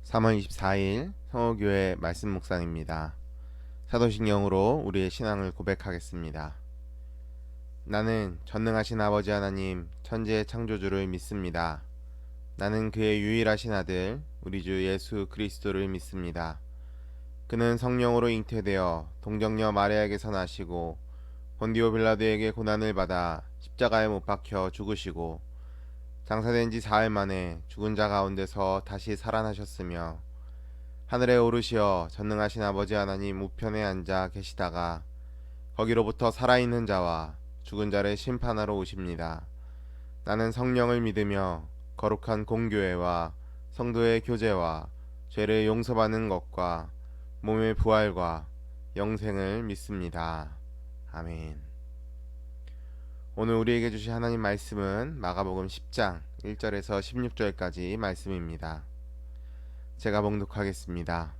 3월 24일 성호교회 말씀 묵상입니다. 사도신경으로 우리의 신앙을 고백하겠습니다. 나는 전능하신 아버지 하나님 천지의 창조주를 믿습니다. 나는 그의 유일하신 아들 우리 주 예수 그리스도를 믿습니다. 그는 성령으로 잉태되어 동정녀 마리아에게서 나시고 본디오 빌라도에게 고난을 받아 십자가에 못 박혀 죽으시고 장사된 지 사흘 만에 죽은 자 가운데서 다시 살아나셨으며 하늘에 오르시어 전능하신 아버지 하나님 우편에 앉아 계시다가 거기로부터 살아있는 자와 죽은 자를 심판하러 오십니다. 나는 성령을 믿으며 거룩한 공교회와 성도의 교제와 죄를 용서받는 것과 몸의 부활과 영생을 믿습니다. 아멘. 오늘 우리에게 주신 하나님 말씀은 마가복음 10장 1절에서 16절까지 말씀입니다. 제가 봉독하겠습니다.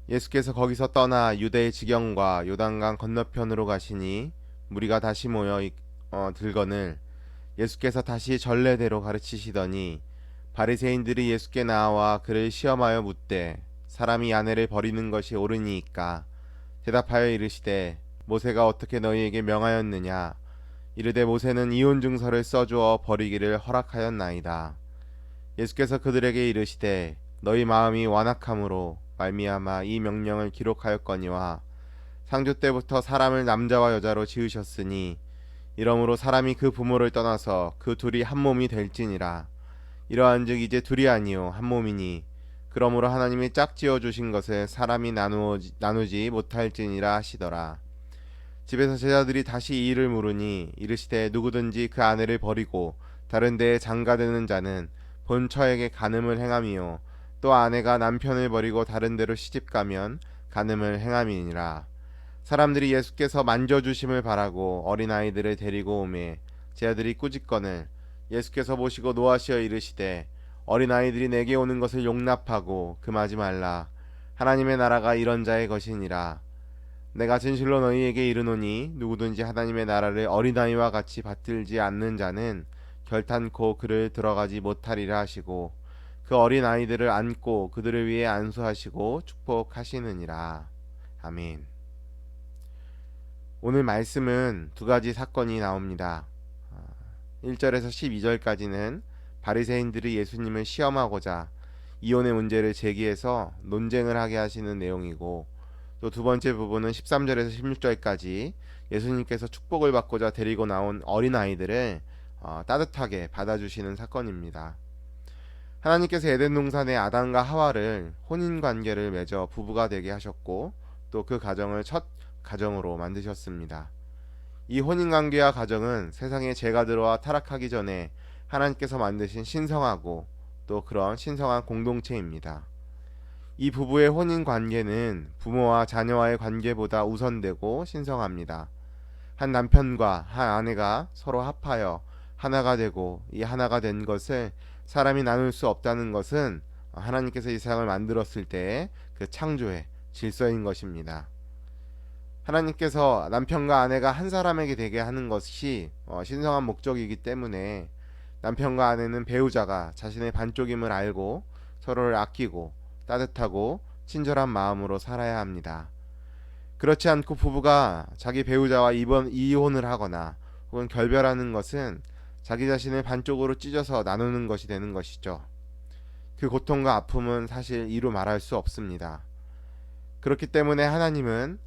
예수께서 거기서 떠나 유대의 지경과 요단강 건너편으로 가시니 무리가 다시 모여 들거늘 예수께서 다시 전례대로 가르치시더니 바리새인들이 예수께 나와 그를 시험하여 묻되 사람이 아내를 버리는 것이 옳으니이까 대답하여 이르시되 모세가 어떻게 너희에게 명하였느냐 이르되 모세는 이혼 증서를 써주어 버리기를 허락하였나이다. 예수께서 그들에게 이르시되 너희 마음이 완악함으로 말미암아 이 명령을 기록하였거니와 상조 때부터 사람을 남자와 여자로 지으셨으니 이러므로 사람이 그 부모를 떠나서 그 둘이 한 몸이 될지니라. 이러한즉 이제 둘이 아니요 한 몸이니 그러므로 하나님이 짝지어 주신 것을 사람이 나누지 못할지니라 하시더라. 집에서 제자들이 다시 이 일을 물으니 이르시되 누구든지 그 아내를 버리고 다른 데에 장가드는 자는 본처에게 간음을 행함이요 또 아내가 남편을 버리고 다른 데로 시집가면 간음을 행함이니라. 사람들이 예수께서 만져주심을 바라고 어린아이들을 데리고 오매 제자들이 꾸짖거늘 예수께서 보시고 노하시어 이르시되 어린아이들이 내게 오는 것을 용납하고 금하지 말라. 하나님의 나라가 이런 자의 것이니라. 내가 진실로 너희에게 이르노니 누구든지 하나님의 나라를 어린아이와 같이 받들지 않는 자는 결탄코 그를 들어가지 못하리라 하시고 그 어린 아이들을 안고 그들을 위해 안수하시고 축복하시느니라. 아멘. 오늘 말씀은 두 가지 사건이 나옵니다. 1절에서 12절까지는 바리새인들이 예수님을 시험하고자 이혼의 문제를 제기해서 논쟁을 하게 하시는 내용이고 또 두 번째 부분은 13절에서 16절까지 예수님께서 축복을 받고자 데리고 나온 어린아이들을 따뜻하게 받아주시는 사건입니다. 하나님께서 에덴 동산에 아담과 하와를 혼인관계를 맺어 부부가 되게 하셨고 또 그 가정을 첫 가정으로 만드셨습니다. 이 혼인관계와 가정은 세상에 죄가 들어와 타락하기 전에 하나님께서 만드신 신성하고 또 그런 신성한 공동체입니다. 이 부부의 혼인관계는 부모와 자녀와의 관계보다 우선되고 신성합니다. 한 남편과 한 아내가 서로 합하여 하나가 되고 이 하나가 된 것을 사람이 나눌 수 없다는 것은 하나님께서 이 세상을 만들었을 때의 그 창조의 질서인 것입니다. 하나님께서 남편과 아내가 한 사람에게 되게 하는 것이 신성한 목적이기 때문에 남편과 아내는 배우자가 자신의 반쪽임을 알고 서로를 아끼고 따뜻하고 친절한 마음으로 살아야 합니다. 그렇지 않고 부부가 자기 배우자와 이혼을 하거나 혹은 결별하는 것은 자기 자신을 반쪽으로 찢어서 나누는 것이 되는 것이죠. 그 고통과 아픔은 사실 이루 말할 수 없습니다. 그렇기 때문에 하나님은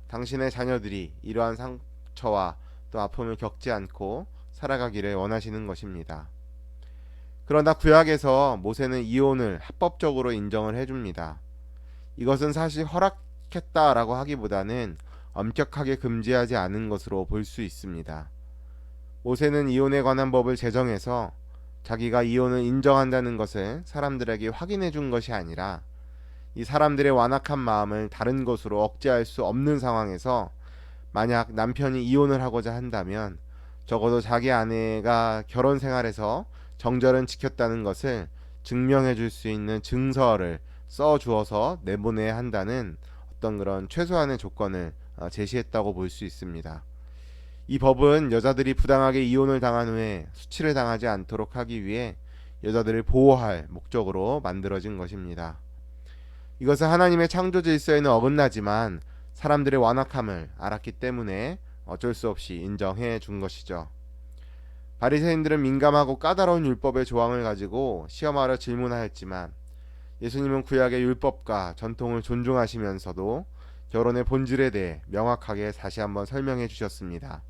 당신의 자녀들이 이러한 상처와 또 아픔을 겪지 않고 살아가기를 원하시는 것입니다. 그러나 구약에서 모세는 이혼을 합법적으로 인정을 해줍니다. 이것은 사실 허락했다라고 하기보다는 엄격하게 금지하지 않은 것으로 볼 수 있습니다. 모세는 이혼에 관한 법을 제정해서 자기가 이혼을 인정한다는 것을 사람들에게 확인해 준 것이 아니라 이 사람들의 완악한 마음을 다른 것으로 억제할 수 없는 상황에서 만약 남편이 이혼을 하고자 한다면 적어도 자기 아내가 결혼 생활에서 정절은 지켰다는 것을 증명해 줄 수 있는 증서를 써 주어서 내보내야 한다는 어떤 그런 최소한의 조건을 제시했다고 볼 수 있습니다. 이 법은 여자들이 부당하게 이혼을 당한 후에 수치를 당하지 않도록 하기 위해 여자들을 보호할 목적으로 만들어진 것입니다. 이것은 하나님의 창조 질서에는 어긋나지만 사람들의 완악함을 알았기 때문에 어쩔 수 없이 인정해 준 것이죠. 바리새인들은 민감하고 까다로운 율법의 조항을 가지고 시험하려 질문하였지만 예수님은 구약의 율법과 전통을 존중하시면서도 결혼의 본질에 대해 명확하게 다시 한번 설명해 주셨습니다.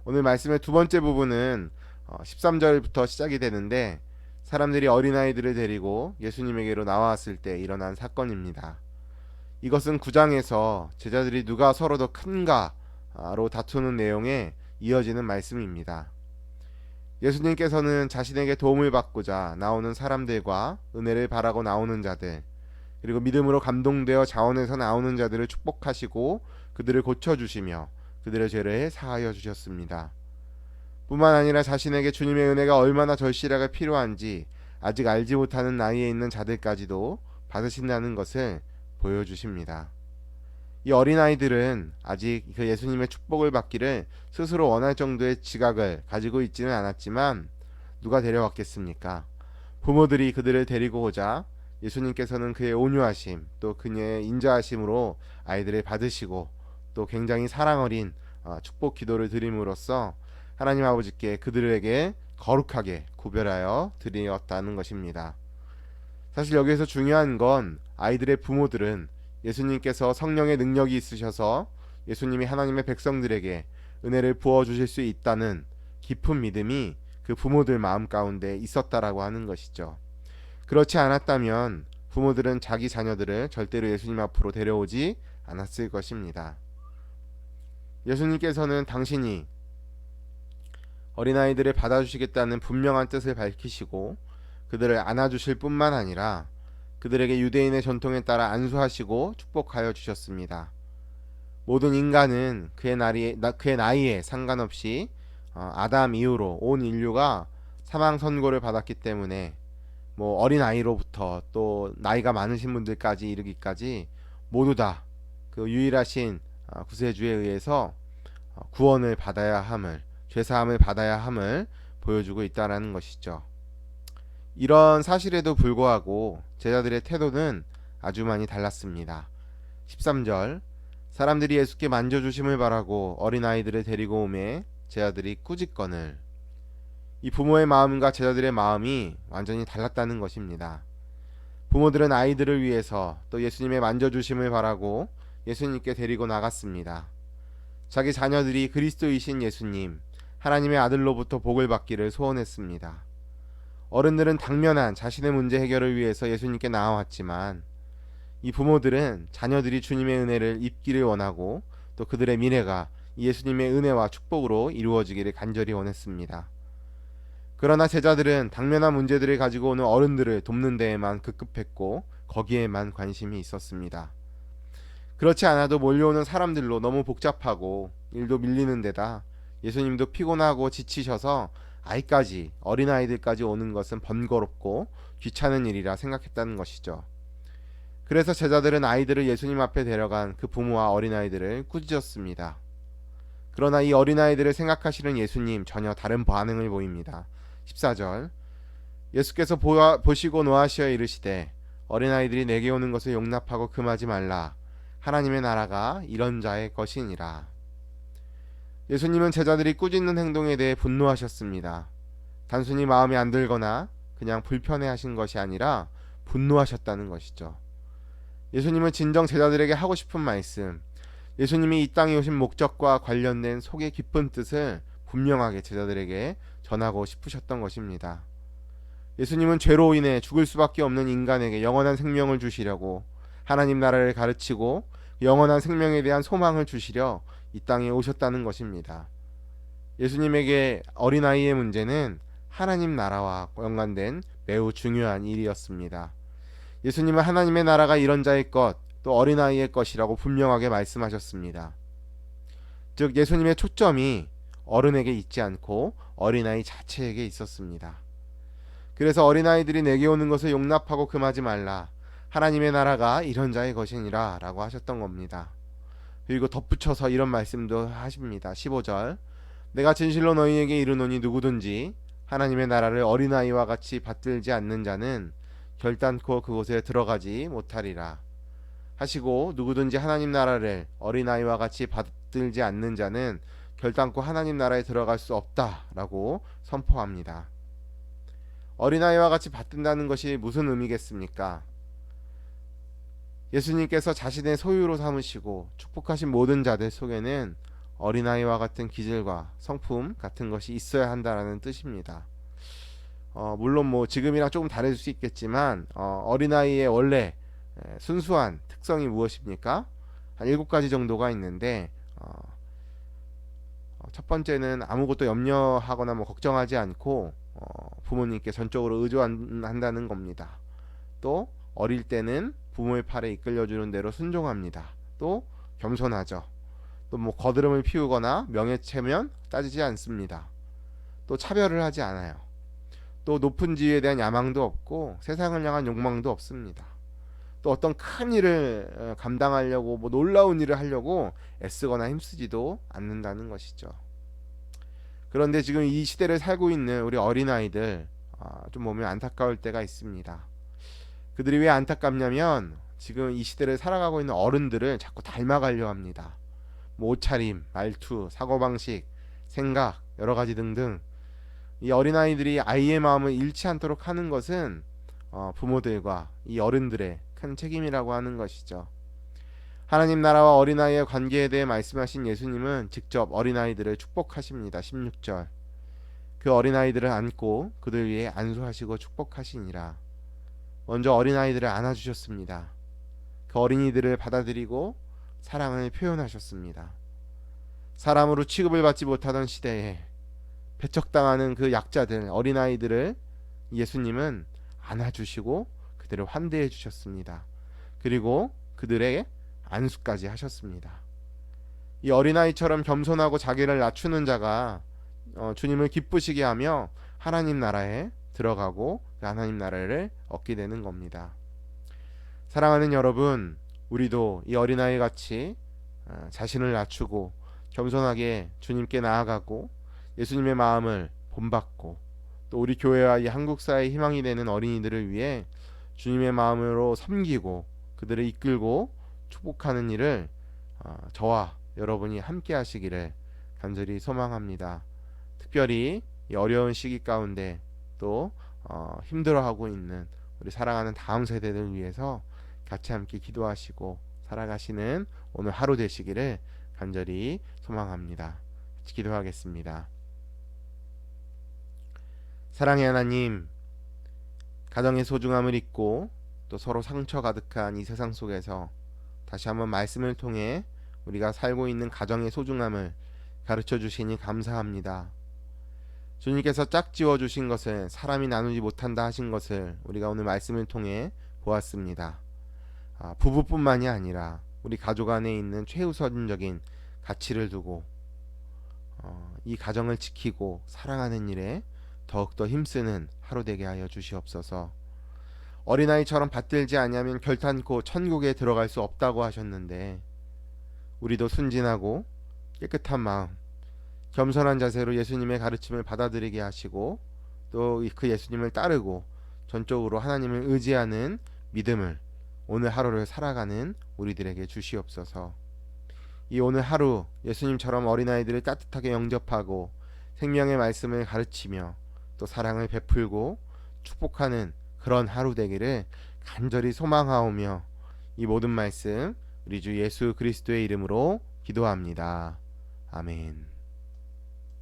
오늘 말씀의 두 번째 부분은 13절부터 시작이 되는데 사람들이 어린아이들을 데리고 예수님에게로 나왔을 때 일어난 사건입니다. 이것은 9장에서 제자들이 누가 서로 더 큰가로 다투는 내용에 이어지는 말씀입니다. 예수님께서는 자신에게 도움을 받고자 나오는 사람들과 은혜를 바라고 나오는 자들, 그리고 믿음으로 감동되어 자원에서 나오는 자들을 축복하시고 그들을 고쳐주시며 그들의 죄를 사하여 주셨습니다. 뿐만 아니라 자신에게 주님의 은혜가 얼마나 절실하게 필요한지 아직 알지 못하는 나이에 있는 자들까지도 받으신다는 것을 보여주십니다. 이 어린아이들은 아직 그 예수님의 축복을 받기를 스스로 원할 정도의 지각을 가지고 있지는 않았지만 누가 데려왔겠습니까? 부모들이 그들을 데리고 오자 예수님께서는 그의 온유하심 또 그녀의 인자하심으로 아이들을 받으시고 또 굉장히 사랑 어린 축복 기도를 드림으로써 하나님 아버지께 그들에게 거룩하게 구별하여 드리었다는 것입니다. 사실 여기에서 중요한 건 아이들의 부모들은 예수님께서 성령의 능력이 있으셔서 예수님이 하나님의 백성들에게 은혜를 부어주실 수 있다는 깊은 믿음이 그 부모들 마음 가운데 있었다라고 하는 것이죠. 그렇지 않았다면 부모들은 자기 자녀들을 절대로 예수님 앞으로 데려오지 않았을 것입니다. 예수님께서는 당신이 어린아이들을 받아주시겠다는 분명한 뜻을 밝히시고 그들을 안아주실 뿐만 아니라 그들에게 유대인의 전통에 따라 안수하시고 축복하여 주셨습니다. 모든 인간은 그의 나이에 상관없이 아담 이후로 온 인류가 사망 선고를 받았기 때문에 어린 아이로부터 또 나이가 많으신 분들까지 이르기까지 모두 다 그 유일하신 구세주에 의해서 구원을 받아야 함을, 죄사함을 받아야 함을 보여주고 있다는 것이죠. 이런 사실에도 불구하고 제자들의 태도는 아주 많이 달랐습니다. 13절 사람들이 예수께 만져주심을 바라고 어린아이들을 데리고 오매 제자들이 꾸짖거늘. 이 부모의 마음과 제자들의 마음이 완전히 달랐다는 것입니다. 부모들은 아이들을 위해서 또 예수님의 만져주심을 바라고 예수님께 데리고 나갔습니다. 자기 자녀들이 그리스도이신 예수님, 하나님의 아들로부터 복을 받기를 소원했습니다. 어른들은 당면한 자신의 문제 해결을 위해서 예수님께 나아왔지만 이 부모들은 자녀들이 주님의 은혜를 입기를 원하고 또 그들의 미래가 예수님의 은혜와 축복으로 이루어지기를 간절히 원했습니다. 그러나 제자들은 당면한 문제들을 가지고 오는 어른들을 돕는 데에만 급급했고 거기에만 관심이 있었습니다. 그렇지 않아도 몰려오는 사람들로 너무 복잡하고 일도 밀리는 데다 예수님도 피곤하고 지치셔서 어린아이들까지 오는 것은 번거롭고 귀찮은 일이라 생각했다는 것이죠. 그래서 제자들은 아이들을 예수님 앞에 데려간 그 부모와 어린아이들을 꾸짖었습니다. 그러나 이 어린아이들을 생각하시는 예수님 전혀 다른 반응을 보입니다. 14절 예수께서 보시고 노하시어 이르시되 어린아이들이 내게 오는 것을 용납하고 금하지 말라. 하나님의 나라가 이런 자의 것이니라. 예수님은 제자들이 꾸짖는 행동에 대해 분노하셨습니다. 단순히 마음에 안 들거나 그냥 불편해하신 것이 아니라 분노하셨다는 것이죠. 예수님은 진정 제자들에게 하고 싶은 말씀, 예수님이 이 땅에 오신 목적과 관련된 속의 깊은 뜻을 분명하게 제자들에게 전하고 싶으셨던 것입니다. 예수님은 죄로 인해 죽을 수밖에 없는 인간에게 영원한 생명을 주시려고 하나님 나라를 가르치고 영원한 생명에 대한 소망을 주시려 이 땅에 오셨다는 것입니다. 예수님에게 어린아이의 문제는 하나님 나라와 연관된 매우 중요한 일이었습니다. 예수님은 하나님의 나라가 이런 자의 것, 또 어린아이의 것이라고 분명하게 말씀하셨습니다. 즉 예수님의 초점이 어른에게 있지 않고 어린아이 자체에게 있었습니다. 그래서 어린아이들이 내게 오는 것을 용납하고 금하지 말라. 하나님의 나라가 이런 자의 것이니라 라고 하셨던 겁니다. 그리고 덧붙여서 이런 말씀도 하십니다. 15절 내가 진실로 너희에게 이르노니 누구든지 하나님의 나라를 어린아이와 같이 받들지 않는 자는 결단코 그곳에 들어가지 못하리라 하시고, 누구든지 하나님 나라를 어린아이와 같이 받들지 않는 자는 결단코 하나님 나라에 들어갈 수 없다라고 선포합니다. 어린아이와 같이 받든다는 것이 무슨 의미겠습니까? 예수님께서 자신의 소유로 삼으시고 축복하신 모든 자들 속에는 어린아이와 같은 기질과 성품 같은 것이 있어야 한다라는 뜻입니다. 물론 뭐 지금이랑 조금 다를 수 있겠지만 어린아이의 원래 순수한 특성이 무엇입니까? 한 7가지 정도가 있는데, 첫 번째는 아무것도 염려하거나 뭐 걱정하지 않고 부모님께 전적으로 의존한다는 겁니다. 또 어릴 때는 부모의 팔에 이끌려주는 대로 순종합니다. 또 겸손하죠. 또 뭐 거드름을 피우거나 명예체면 따지지 않습니다. 또 차별을 하지 않아요. 또 높은 지위에 대한 야망도 없고 세상을 향한 욕망도 없습니다. 또 어떤 큰 일을 감당하려고 뭐 놀라운 일을 하려고 애쓰거나 힘쓰지도 않는다는 것이죠. 그런데 지금 이 시대를 살고 있는 우리 어린아이들, 좀 보면 안타까울 때가 있습니다. 그들이 왜 안타깝냐면 지금 이 시대를 살아가고 있는 어른들을 자꾸 닮아가려 합니다. 뭐 옷차림, 말투, 사고방식, 생각, 여러가지 등등. 이 어린아이들이 아이의 마음을 잃지 않도록 하는 것은 부모들과 이 어른들의 큰 책임이라고 하는 것이죠. 하나님 나라와 어린아이의 관계에 대해 말씀하신 예수님은 직접 어린아이들을 축복하십니다. 16절. 그 어린아이들을 안고 그들 위에 안수하시고 축복하시니라. 먼저 어린아이들을 안아주셨습니다. 그 어린이들을 받아들이고 사랑을 표현하셨습니다. 사람으로 취급을 받지 못하던 시대에 배척당하는 그 약자들, 어린아이들을 예수님은 안아주시고 그들을 환대해 주셨습니다. 그리고 그들의 안수까지 하셨습니다. 이 어린아이처럼 겸손하고 자기를 낮추는 자가 주님을 기쁘시게 하며 하나님 나라에 들어가고 그 하나님 나라를 얻게 되는 겁니다. 사랑하는 여러분, 우리도 이 어린아이 같이 자신을 낮추고 겸손하게 주님께 나아가고 예수님의 마음을 본받고 또 우리 교회와 이 한국사의 희망이 되는 어린이들을 위해 주님의 마음으로 섬기고 그들을 이끌고 축복하는 일을 저와 여러분이 함께 하시기를 간절히 소망합니다. 특별히 이 어려운 시기 가운데 또 힘들어하고 있는 우리 사랑하는 다음 세대들 위해서 같이 함께 기도하시고 살아가시는 오늘 하루 되시기를 간절히 소망합니다. 같이 기도하겠습니다. 사랑의 하나님, 가정의 소중함을 잊고 또 서로 상처 가득한 이 세상 속에서 다시 한번 말씀을 통해 우리가 살고 있는 가정의 소중함을 가르쳐 주시니 감사합니다. 주님께서 짝지어 주신 것을 사람이 나누지 못한다 하신 것을 우리가 오늘 말씀을 통해 보았습니다. 부부뿐만이 아니라 우리 가족 안에 있는 최우선적인 가치를 두고 이 가정을 지키고 사랑하는 일에 더욱더 힘쓰는 하루 되게 하여 주시옵소서. 어린아이처럼 받들지 아니하면 결단코 천국에 들어갈 수 없다고 하셨는데 우리도 순진하고 깨끗한 마음, 겸손한 자세로 예수님의 가르침을 받아들이게 하시고 또 그 예수님을 따르고 전적으로 하나님을 의지하는 믿음을 오늘 하루를 살아가는 우리들에게 주시옵소서. 이 오늘 하루 예수님처럼 어린아이들을 따뜻하게 영접하고 생명의 말씀을 가르치며 또 사랑을 베풀고 축복하는 그런 하루 되기를 간절히 소망하오며 이 모든 말씀 우리 주 예수 그리스도의 이름으로 기도합니다. 아멘.